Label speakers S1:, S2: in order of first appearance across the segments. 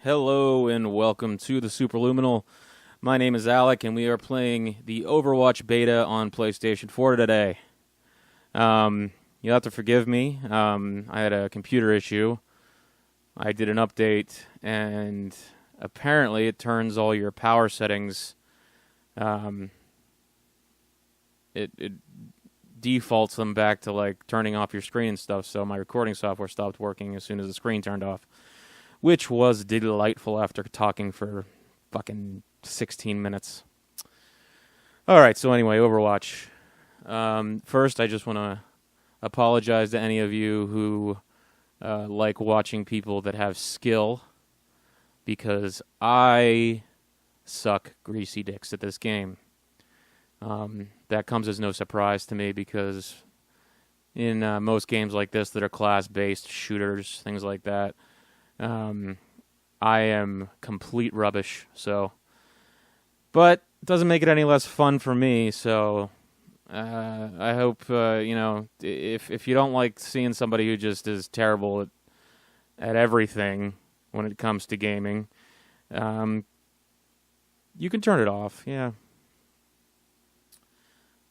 S1: Hello and welcome to the Superluminal. My name is Alec, and we are playing the Overwatch beta on PlayStation 4 today. You'll have to forgive me. I had a computer issue. I did an update, and apparently it turns all your power settings. It defaults them back to like turning off your screen and stuff. So my recording software stopped working as soon as the screen turned off, which was delightful after talking for fucking 16 minutes. All right, so anyway, Overwatch. First, I just want to apologize to any of you who like watching people that have skill, because I suck greasy dicks at this game. That comes as no surprise to me, because in most games like this that are class-based shooters, things like that, I am complete rubbish. So, but it doesn't make it any less fun for me. So, I hope if you don't like seeing somebody who just is terrible at everything when it comes to gaming, you can turn it off. Yeah.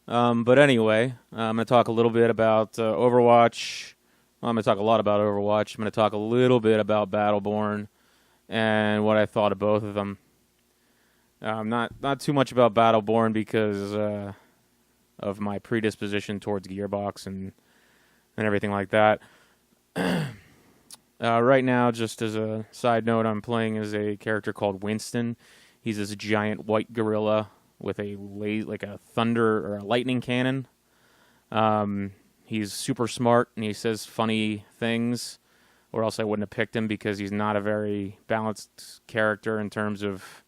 S1: But anyway, I'm going to talk a little bit about Overwatch. Well, I'm going to talk a lot about Overwatch. I'm going to talk a little bit about Battleborn and what I thought of both of them. Not too much about Battleborn because of my predisposition towards Gearbox and everything like that. Right now, just as a side note, I'm playing as a character called Winston. He's this giant white gorilla with a thunder or a lightning cannon. He's super smart, and he says funny things, or else I wouldn't have picked him, because he's not a very balanced character in terms of,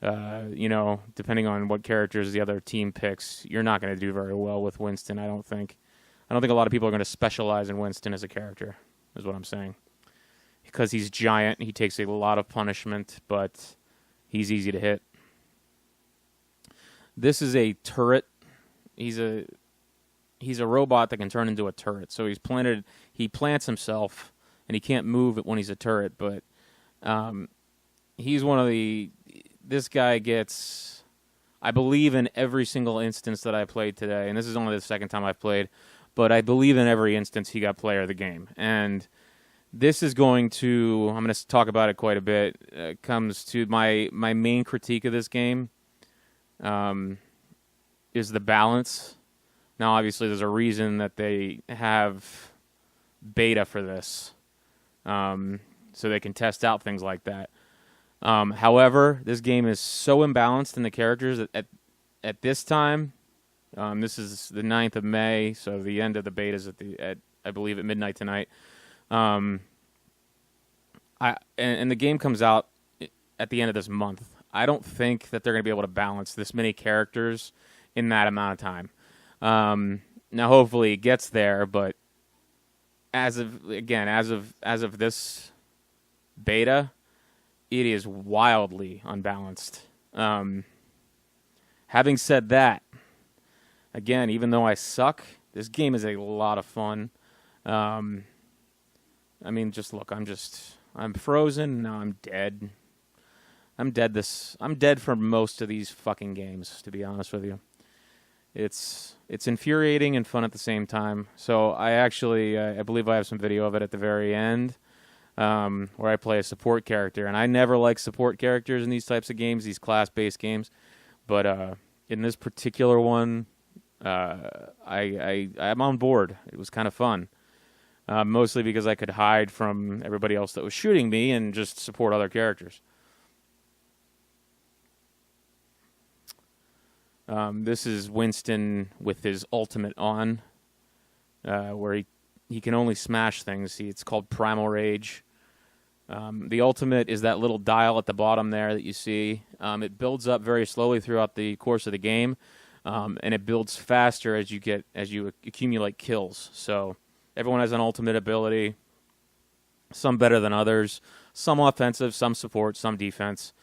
S1: depending on what characters the other team picks, you're not going to do very well with Winston, I don't think. I don't think a lot of people are going to specialize in Winston as a character, is what I'm saying. Because he's giant, he takes a lot of punishment, but he's easy to hit. This is a turret. He's a robot that can turn into a turret. So he plants himself, and he can't move it when he's a turret, but he's one of this guy gets, I believe in every single instance that I played today, and this is only the second time I've played, but I believe in every instance he got player of the game. And this is going to, I'm going to talk about it quite a bit, comes to my main critique of this game. Is the balance. Now, obviously, there's a reason that they have beta for this, so they can test out things like that. However, this game is so imbalanced in the characters that at this time, this is the 9th of May, so the end of the beta is I believe at midnight tonight. And the game comes out at the end of this month. I don't think that they're going to be able to balance this many characters in that amount of time. Now, hopefully, it gets there, but as of this beta, it is wildly unbalanced. Having said that, again, even though I suck, this game is a lot of fun. I mean, just look, I'm frozen. Now I'm dead. I'm dead for most of these fucking games, to be honest with you. It's infuriating and fun at the same time. So I believe I have some video of it at the very end, where I play a support character, and I never like support characters in these types of games, these class-based games. But in this particular one, I'm on board. It was kind of fun, mostly because I could hide from everybody else that was shooting me and just support other characters. This is Winston with his ultimate on, where he can only smash things. It's called Primal Rage. The ultimate is that little dial at the bottom there that you see. It builds up very slowly throughout the course of the game, and it builds faster as you accumulate kills. So everyone has an ultimate ability, some better than others, some offensive, some support, some defense.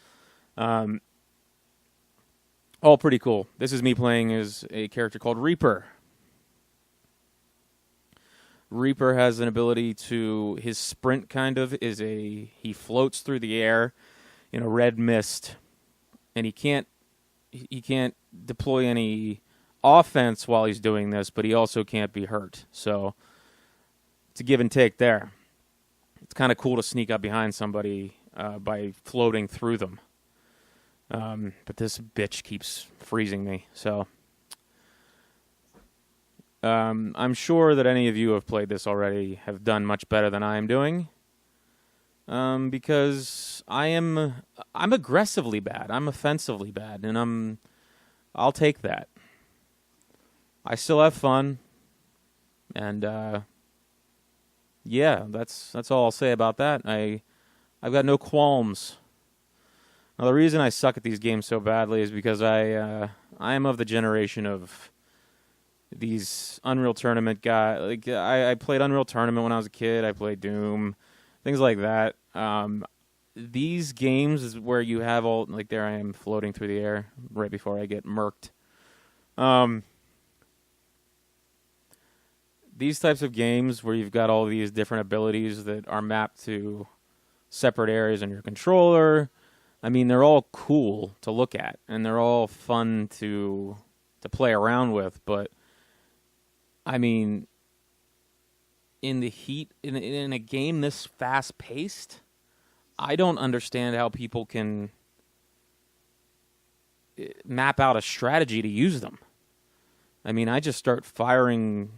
S1: All pretty cool. This is me playing as a character called Reaper. Reaper has an ability to, his sprint kind of is he floats through the air in a red mist, and he can't deploy any offense while he's doing this, but he also can't be hurt. So it's a give and take there. It's kind of cool to sneak up behind somebody by floating through them. But this bitch keeps freezing me, so I'm sure that any of you who have played this already have done much better than I am doing. Because I'm aggressively bad. I'm offensively bad, and I'll take that. I still have fun, and yeah, that's all I'll say about that. I've got no qualms. Now, the reason I suck at these games so badly is because I am of the generation of these Unreal Tournament guys. Like I played Unreal Tournament when I was a kid. I played Doom, things like that. These games is where you have all, like, there I am floating through the air right before I get murked. These types of games where you've got all these different abilities that are mapped to separate areas on your controller, I mean, they're all cool to look at, and they're all fun to play around with, but I mean, in the heat, in a game this fast-paced, I don't understand how people can map out a strategy to use them. I mean, I just start firing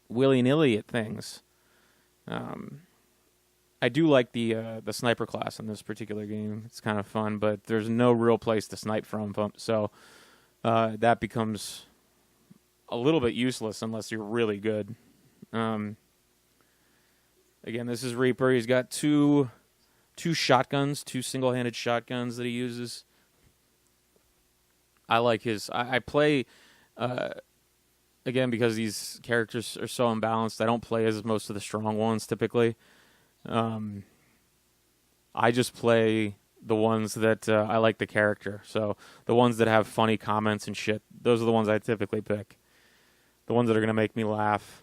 S1: willy-nilly at things. I do like the sniper class in this particular game. It's kind of fun, but there's no real place to snipe from, so that becomes a little bit useless unless you're really good. Again, this is Reaper. He's got two shotguns, two single-handed shotguns that he uses. I like his... I play... again, because these characters are so unbalanced, I don't play as most of the strong ones, typically. I just play the ones that I like the character. So the ones that have funny comments and shit, those are the ones I typically pick. The ones that are going to make me laugh.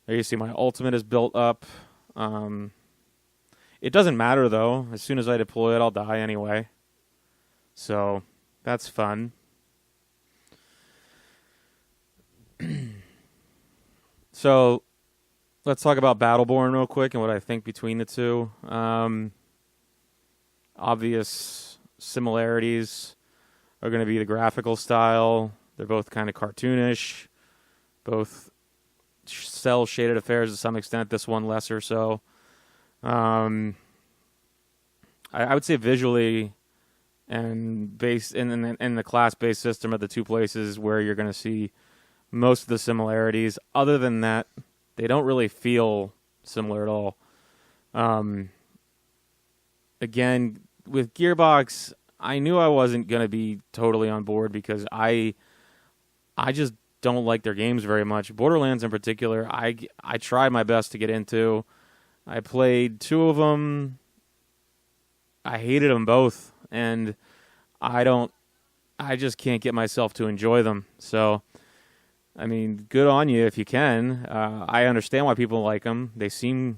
S1: There you see my ultimate is built up. It doesn't matter, though. As soon as I deploy it, I'll die anyway. So that's fun. So let's talk about Battleborn real quick and what I think between the two. Obvious similarities are going to be the graphical style. They're both kind of cartoonish. Both cel-shaded affairs to some extent. This one lesser so. I would say visually and based in the class-based system are the two places where you're going to see most of the similarities. Other than that, they don't really feel similar at all. Again, with Gearbox, I knew I wasn't going to be totally on board because I just don't like their games very much. Borderlands in particular, I tried my best to get into. I played 2 of them. I hated them both, and I just can't get myself to enjoy them. So, I mean, good on you if you can. I understand why people like them. It seems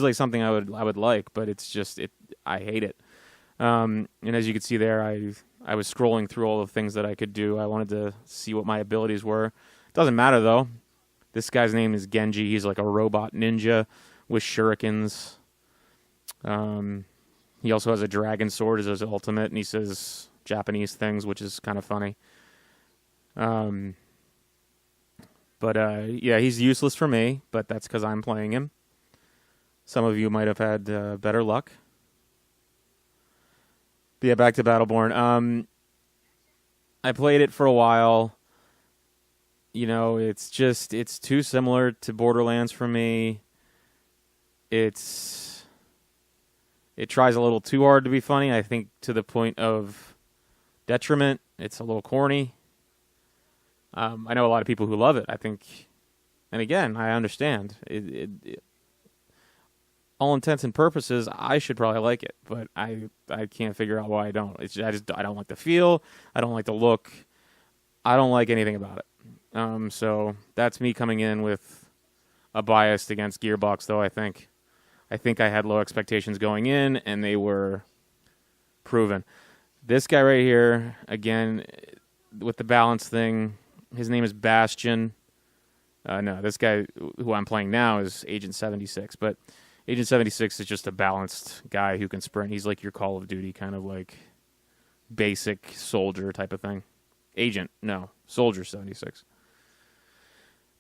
S1: like something I would like, but it's just I hate it. And as you can see there, I was scrolling through all the things that I could do. I wanted to see what my abilities were. Doesn't matter though. This guy's name is Genji. He's like a robot ninja with shurikens. He also has a dragon sword as his ultimate, and he says Japanese things, which is kind of funny. But yeah, he's useless for me, but that's because I'm playing him. Some of you might have had better luck. But yeah, back to Battleborn. I played it for a while. You know, it's too similar to Borderlands for me. It tries a little too hard to be funny, I think, to the point of detriment. It's a little corny. I know a lot of people who love it, I think. And again, I understand. All intents and purposes, I should probably like it, but I can't figure out why I don't. I don't like the feel. I don't like the look. I don't like anything about it. So that's me coming in with a bias against Gearbox, though. I think I had low expectations going in, and they were proven. This guy right here, again, with the balance thing, his name is Bastion. No, this guy who I'm playing now is Agent 76, but Agent 76 is just a balanced guy who can sprint. He's like your Call of Duty kind of like basic soldier type of thing. Soldier 76.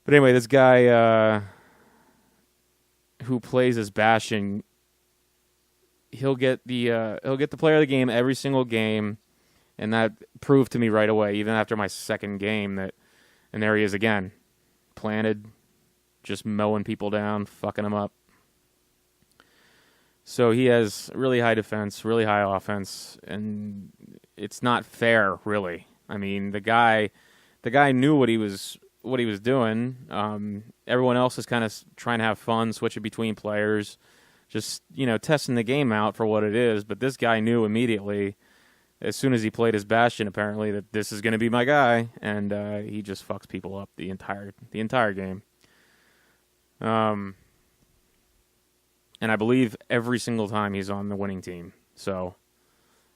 S1: But anyway, this guy who plays as Bastion, he'll get the player of the game every single game, and that proved to me right away, even after my second game, that, and there he is again, planted, just mowing people down, fucking them up. So he has really high defense, really high offense, and it's not fair, really. I mean, the guy knew what he was doing. Everyone else is kind of trying to have fun, switching between players, just, testing the game out for what it is. But this guy knew immediately, as soon as he played his Bastion, apparently, that this is going to be my guy, and he just fucks people up the entire game. And I believe every single time he's on the winning team. So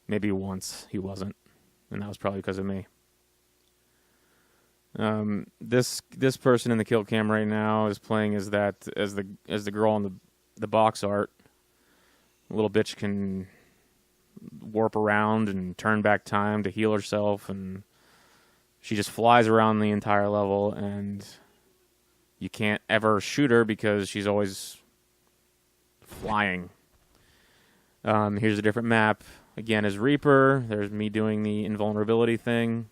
S1: maybe once he wasn't, and that was probably because of me. This person in the kill cam right now is playing as the girl in the box art. The little bitch can warp around and turn back time to heal herself, and she just flies around the entire level, and you can't ever shoot her because she's always flying. Here's a different map. Again, as Reaper. There's me doing the invulnerability thing.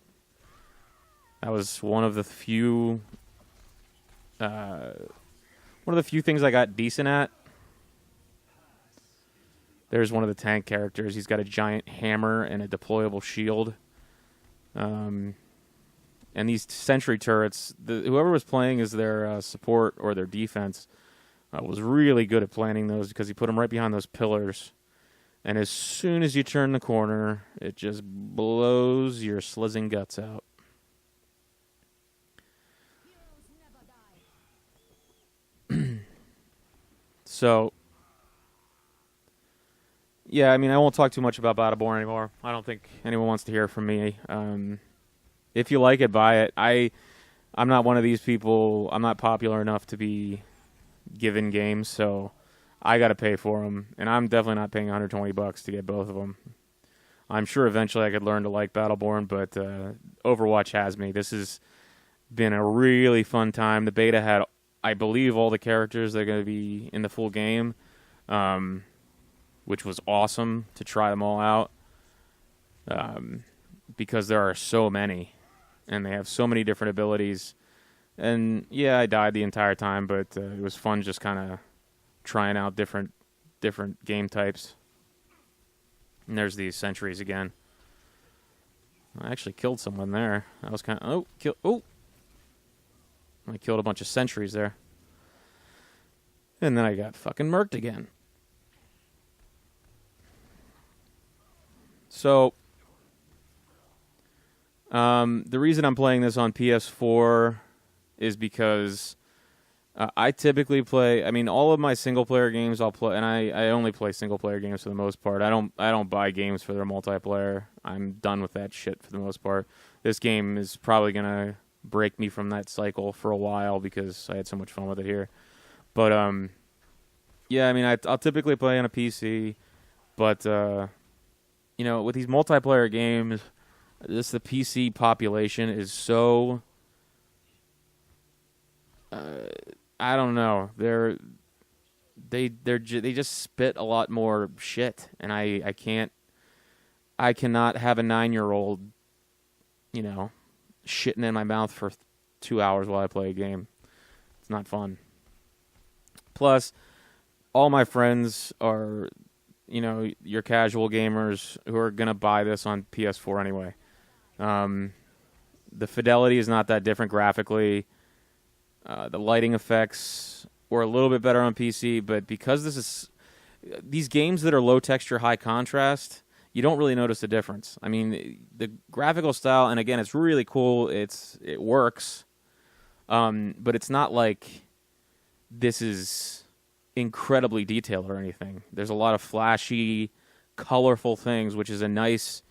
S1: That was one of the few things I got decent at. There's one of the tank characters. He's got a giant hammer and a deployable shield. And these sentry turrets, whoever was playing as their support or their defense was really good at planning those, because he put them right behind those pillars. And as soon as you turn the corner, it just blows your slizzing guts out. So, yeah, I mean, I won't talk too much about Battleborn anymore. I don't think anyone wants to hear from me. If you like it, buy it. I'm not one of these people. I'm not popular enough to be given games, so I got to pay for them, and I'm definitely not paying $120 to get both of them. I'm sure eventually I could learn to like Battleborn, but Overwatch has me. This has been a really fun time. The beta had, I believe, all the characters that are going to be in the full game, which was awesome to try them all out, because there are so many, and they have so many different abilities. And yeah, I died the entire time, but it was fun just kind of trying out different game types. And there's these sentries again. I actually killed someone there. That was kind of... I killed a bunch of sentries there. And then I got fucking murked again. So, the reason I'm playing this on PS4 is because I typically play... I mean, all of my single-player games I'll play... And I only play single-player games for the most part. I don't buy games for their multiplayer. I'm done with that shit for the most part. This game is probably going to break me from that cycle for a while because I had so much fun with it here. But, yeah, I mean, I'll typically play on a PC, but, with these multiplayer games, the PC population is so, I don't know, they just spit a lot more shit, and I cannot have a 9-year-old, shitting in my mouth for 2 hours while I play a game. It's not fun. Plus, all my friends are, your casual gamers who are going to buy this on PS4 anyway. The fidelity is not that different graphically. The lighting effects were a little bit better on PC, but because these games that are low texture, high contrast, you don't really notice the difference. I mean, the graphical style, and again, it's really cool. It works, but it's not like this is incredibly detailed or anything. There's a lot of flashy, colorful things, which is a nice,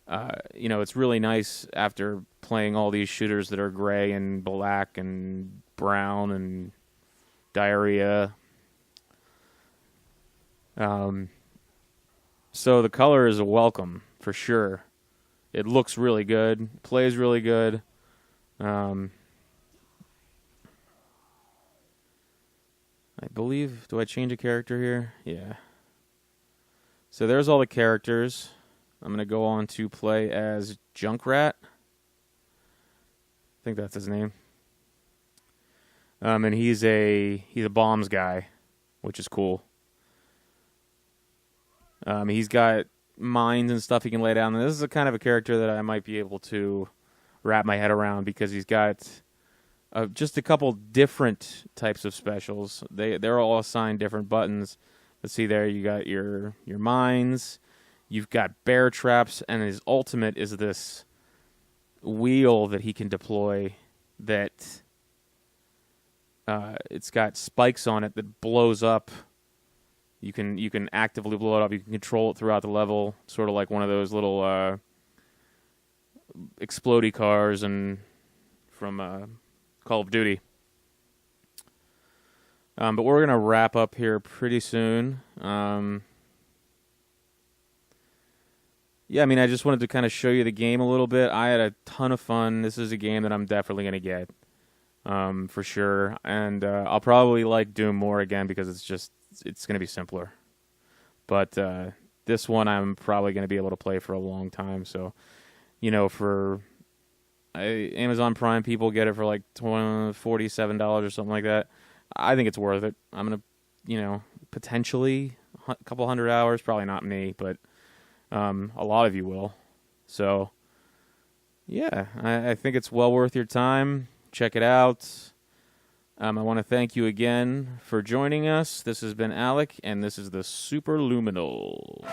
S1: it's really nice after playing all these shooters that are gray and black and brown and diarrhea. So the color is a welcome for sure. It looks really good, plays really good. I believe, do I change a character here? Yeah. So there's all the characters. I'm going to go on to play as Junkrat. I think that's his name. And he's a bombs guy, which is cool. He's got mines and stuff he can lay down. And this is a kind of a character that I might be able to wrap my head around because he's got just a couple different types of specials. They're all assigned different buttons. Let's see there, you got your mines, you've got bear traps, and his ultimate is this wheel that he can deploy that it's got spikes on it that blows up. You can actively blow it up. You can control it throughout the level, sort of like one of those little explodey cars and from Call of Duty. But we're going to wrap up here pretty soon. Yeah, I mean, I just wanted to kind of show you the game a little bit. I had a ton of fun. This is a game that I'm definitely going to get, for sure. And I'll probably like Doom more again because it's going to be simpler. But this one I'm probably going to be able to play for a long time. So, for Amazon Prime, people get it for like $47 or something like that. I think it's worth it. I'm going to, potentially a couple 100 hours. Probably not me, but a lot of you will. So, yeah, I think it's well worth your time. Check it out. I want to thank you again for joining us. This has been Alec, and this is the Superluminal.